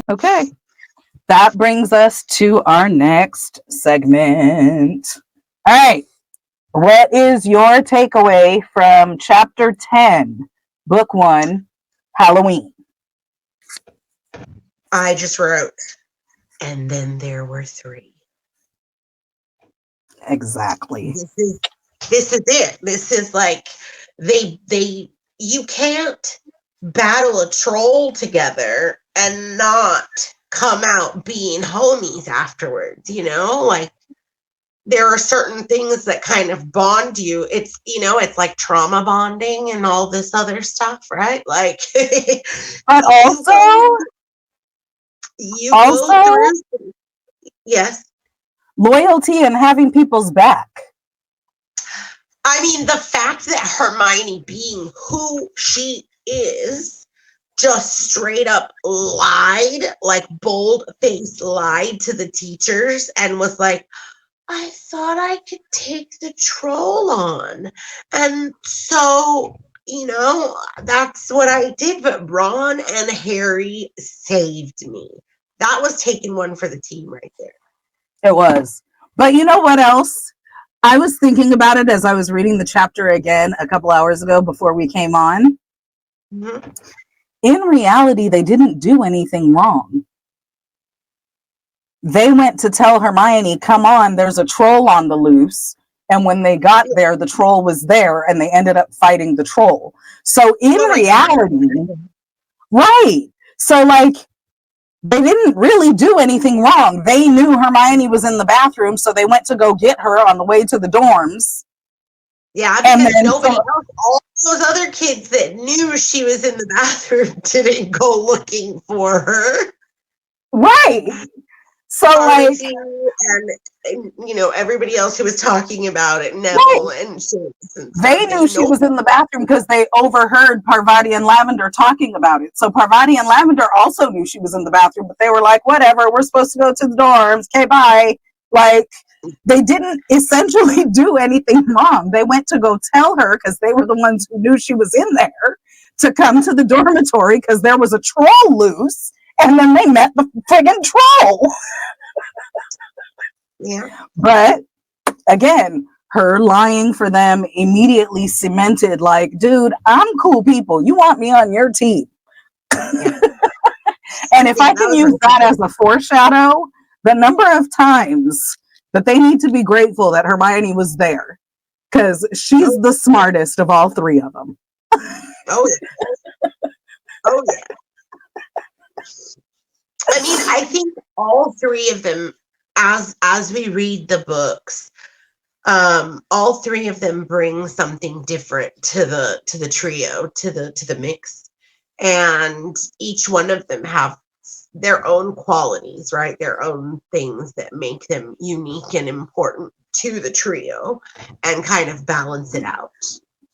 Okay. That brings us to our next segment. All right. What is your takeaway from chapter 10, book 1, Halloween? I just wrote, and then there were 3. Exactly. This is it. This is like you can't battle a troll together and not come out being homies afterwards, like there are certain things that kind of bond you. It's, it's like trauma bonding and all this other stuff, right? Like But you go through, yes, loyalty and having people's back. I mean, the fact that Hermione, being who she is, just straight up lied, like bold-faced lied to the teachers and was like, I thought I could take the troll on. And so, that's what I did. But Ron and Harry saved me. That was taking one for the team right there. It was. But you know what else? I was thinking about it as I was reading the chapter again a couple hours ago before we came on. Mm-hmm. In reality, they didn't do anything wrong. They went to tell Hermione, come on, there's a troll on the loose. And when they got there, the troll was there and they ended up fighting the troll. So in reality, right. So like, they didn't really do anything wrong. They knew Hermione was in the bathroom, so they went to go get her on the way to the dorms. Yeah, because nobody else, all those other kids that knew she was in the bathroom didn't go looking for her. Right. So like, and everybody else who was talking about it, Neville and they knew she was in the bathroom because they overheard Parvati and Lavender talking about it. So Parvati and Lavender also knew she was in the bathroom, but they were like, whatever, we're supposed to go to the dorms. Okay, bye. Like, they didn't essentially do anything wrong. They went to go tell her because they were the ones who knew she was in there to come to the dormitory because there was a troll loose. And then they met the friggin' troll. Yeah. But again, her lying for them immediately cemented like, dude, I'm cool people. You want me on your team. Yeah. And if I can use that as a foreshadow, the number of times that they need to be grateful that Hermione was there because she's the smartest of all 3 of them. Oh, yeah. Oh, yeah. I mean, I think all 3 of them, as we read the books, all 3 of them bring something different to the trio, to the mix, and each one of them have their own qualities, right? Their own things that make them unique and important to the trio, and kind of balance it out.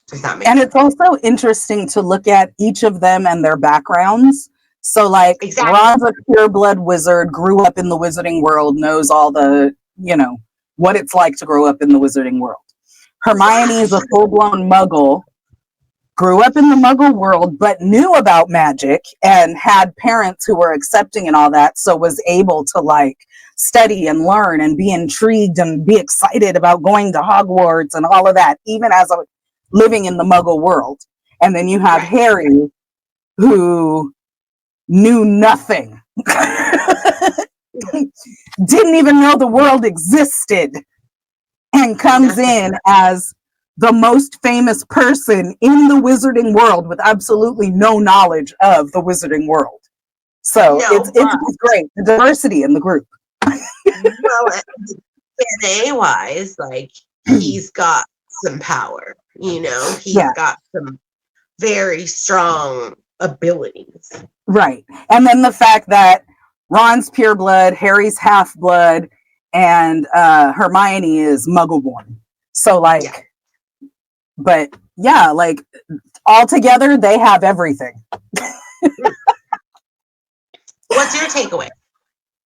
Does that make sense? It's also interesting to look at each of them and their backgrounds. So, like, Ron's a pure-blood wizard, grew up in the wizarding world, knows all the, what it's like to grow up in the wizarding world. Hermione is a full-blown muggle, grew up in the muggle world, but knew about magic and had parents who were accepting and all that, so was able to, like, study and learn and be intrigued and be excited about going to Hogwarts and all of that, even as living in the muggle world. And then you have Harry, who knew nothing, didn't even know the world existed, and comes in as the most famous person in the wizarding world with absolutely no knowledge of the wizarding world. So it's great, the diversity in the group. Well, DNA-wise, like, he's got some power, he's got some very strong abilities. Right. And then the fact that Ron's pure blood, Harry's half blood, and Hermione is muggle born. So like, but yeah, like all together they have everything. What's your takeaway?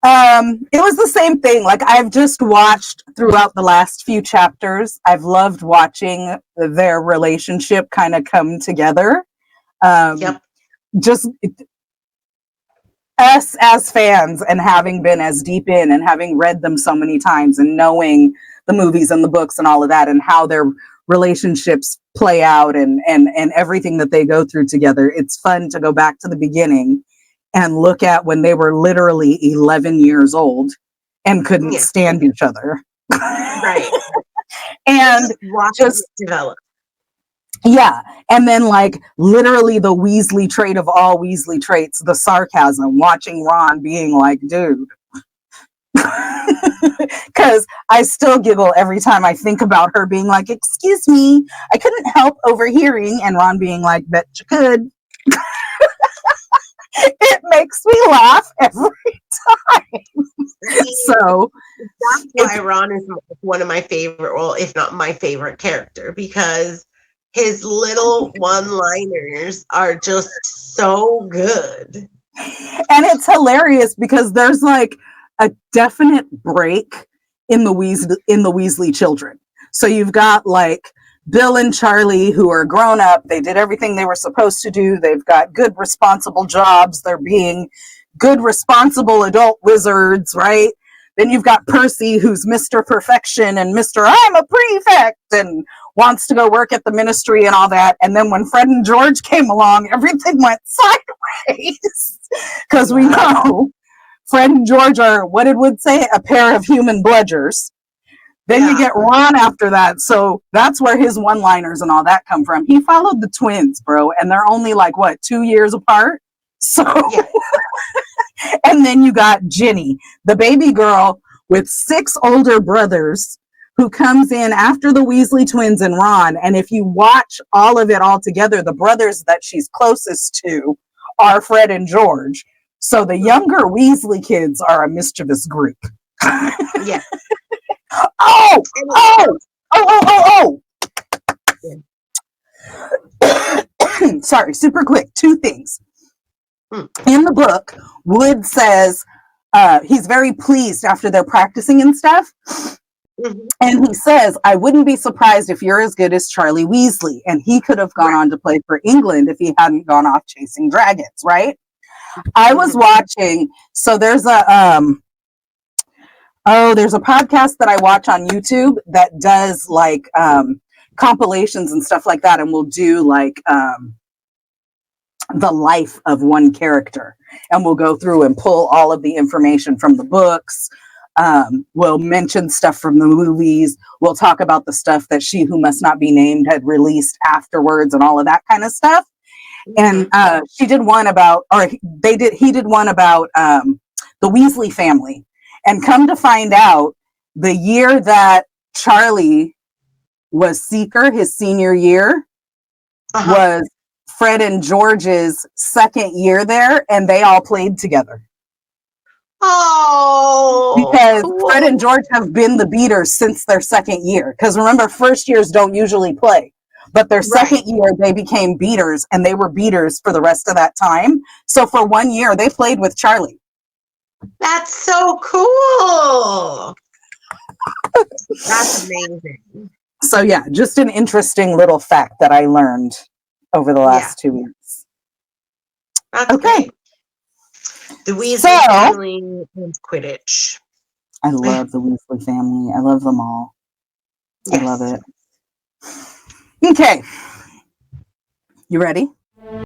It was the same thing. Like, I've just watched throughout the last few chapters. I've loved watching their relationship kind of come together. Just us as fans and having been as deep in and having read them so many times and knowing the movies and the books and all of that and how their relationships play out and everything that they go through together, it's fun to go back to the beginning and look at when they were literally 11 years old and couldn't stand each other. Right. And just develop. Yeah. And then, like, literally the Weasley trait of all Weasley traits, the sarcasm, watching Ron being like, dude. Because I still giggle every time I think about her being like, excuse me, I couldn't help overhearing. And Ron being like, bet you could. It makes me laugh every time. So that's why Ron is one of my favorite, well, if not my favorite character, because his little one-liners are just so good. And it's hilarious because there's like a definite break in the Weasley children. So you've got like Bill and Charlie, who are grown up. They did everything they were supposed to do. They've got good, responsible jobs. They're being good, responsible adult wizards, right? Then you've got Percy, who's Mr. Perfection and Mr. I'm a prefect and wants to go work at the ministry and all that. And then when Fred and George came along, everything went sideways. Because we know Fred and George are, what it would say, a pair of human bludgers. Then you get Ron after that. So that's where his one-liners and all that come from. He followed the twins, bro. And they're only like, 2 years apart? So, and then you got Ginny, the baby girl with 6 older brothers who comes in after the Weasley twins and Ron. And if you watch all of it all together, the brothers that she's closest to are Fred and George. So the younger Weasley kids are a mischievous group. Yeah. Sorry, super quick. 2 things. In the book, Wood says he's very pleased after they're practicing and stuff. And he says, I wouldn't be surprised if you're as good as Charlie Weasley. And he could have gone on to play for England if he hadn't gone off chasing dragons, right? I was watching, so there's there's a podcast that I watch on YouTube that does like compilations and stuff like that, and will do like the life of one character, and we'll go through and pull all of the information from the books. We'll mention stuff from the movies. We'll talk about the stuff that She Who Must Not Be Named had released afterwards and all of that kind of stuff. And he did one about the Weasley family. And come to find out, the year that Charlie was Seeker, his senior year, was Fred and George's second year there, and they all played together. Oh, because Fred and George have been the beaters since their second year. Because remember, first years don't usually play. But their second year, they became beaters, and they were beaters for the rest of that time. So for 1 year, they played with Charlie. That's so cool. That's amazing. So yeah, just an interesting little fact that I learned over the last 2 weeks. That's okay. The Weasley family and Quidditch. I love the Weasley family. I love them all. Yes. I love it. Okay. You ready?